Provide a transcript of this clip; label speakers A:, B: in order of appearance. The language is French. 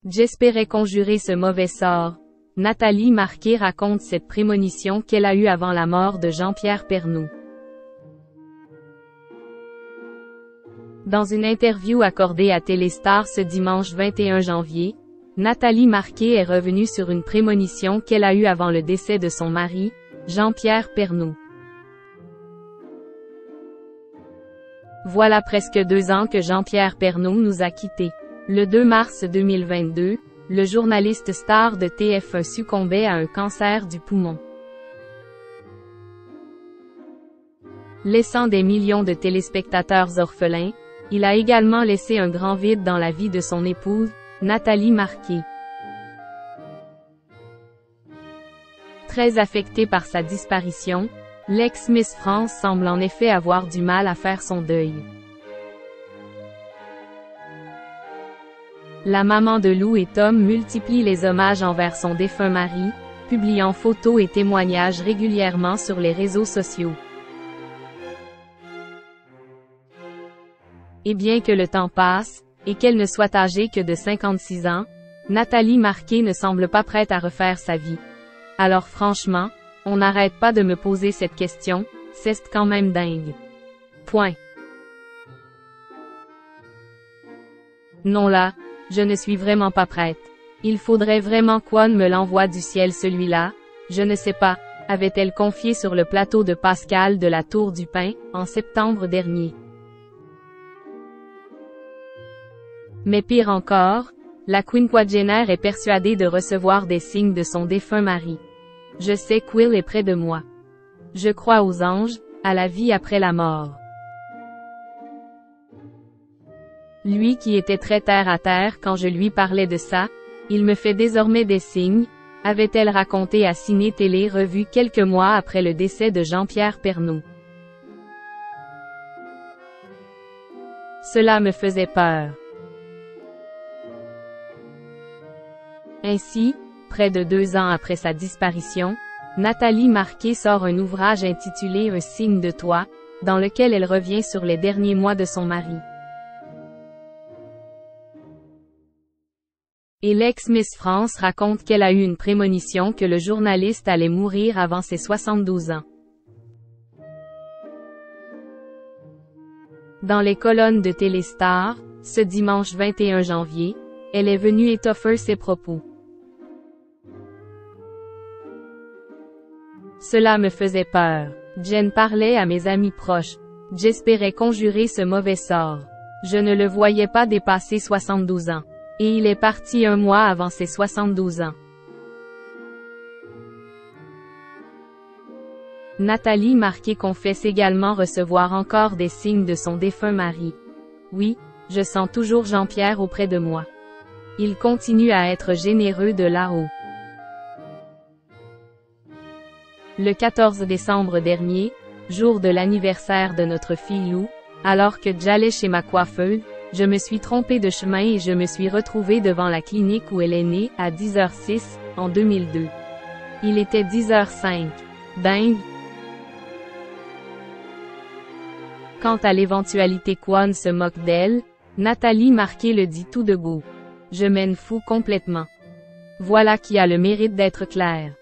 A: J'espérais conjurer ce mauvais sort. Nathalie Marqué raconte cette prémonition qu'elle a eue avant la mort de Jean-Pierre Pernaut. Dans une interview accordée à Téléstar ce dimanche 21 janvier, Nathalie Marqué est revenue sur une prémonition qu'elle a eue avant le décès de son mari, Jean-Pierre Pernaut. Voilà presque 2 ans que Jean-Pierre Pernaut nous a quittés. Le 2 mars 2022, le journaliste star de TF1 succombait à un cancer du poumon. Laissant des millions de téléspectateurs orphelins, il a également laissé un grand vide dans la vie de son épouse, Nathalie Marqué. Très affecté par sa disparition, l'ex-Miss France semble en effet avoir du mal à faire son deuil. La maman de Lou et Tom multiplie les hommages envers son défunt mari, publiant photos et témoignages régulièrement sur les réseaux sociaux. Et bien que le temps passe, et qu'elle ne soit âgée que de 56 ans, Nathalie Marqué ne semble pas prête à refaire sa vie. Alors franchement, on n'arrête pas de me poser cette question, c'est quand même dingue. Point. Non là, je ne suis vraiment pas prête. Il faudrait vraiment qu'on me l'envoie du ciel celui-là, je ne sais pas, avait-elle confié sur le plateau de Pascal de la Tour du Pin, en septembre dernier. Mais pire encore, la quinquagénaire est persuadée de recevoir des signes de son défunt mari. Je sais qu'Will est près de moi. Je crois aux anges, à la vie après la mort. Lui qui était très terre à terre quand je lui parlais de ça, il me fait désormais des signes, avait-elle raconté à Ciné Télé Revue quelques mois après le décès de Jean-Pierre Pernaut. Cela me faisait peur. Ainsi, près de 2 ans après sa disparition, Nathalie Marqué sort un ouvrage intitulé Un signe de toi, dans lequel elle revient sur les derniers mois de son mari. Et l'ex-Miss France raconte qu'elle a eu une prémonition que le journaliste allait mourir avant ses 72 ans. Dans les colonnes de Téléstar, ce dimanche 21 janvier, elle est venue étoffer ses propos. Cela me faisait peur. Jen parlait à mes amis proches. J'espérais conjurer ce mauvais sort. Je ne le voyais pas dépasser 72 ans. Et il est parti 1 mois avant ses 72 ans. Nathalie Marqué confesse également recevoir encore des signes de son défunt mari. Oui, je sens toujours Jean-Pierre auprès de moi. Il continue à être généreux de là-haut. Le 14 décembre dernier, jour de l'anniversaire de notre fille Lou, alors que j'allais chez ma coiffeuse, je me suis trompée de chemin et je me suis retrouvée devant la clinique où elle est née, à 10h06, en 2002. Il était 10h05. Dingue. Quant à l'éventualité qu'on se moque d'elle, Nathalie Marqué le dit tout de go. Je m'en fous complètement. Voilà qui a le mérite d'être clair.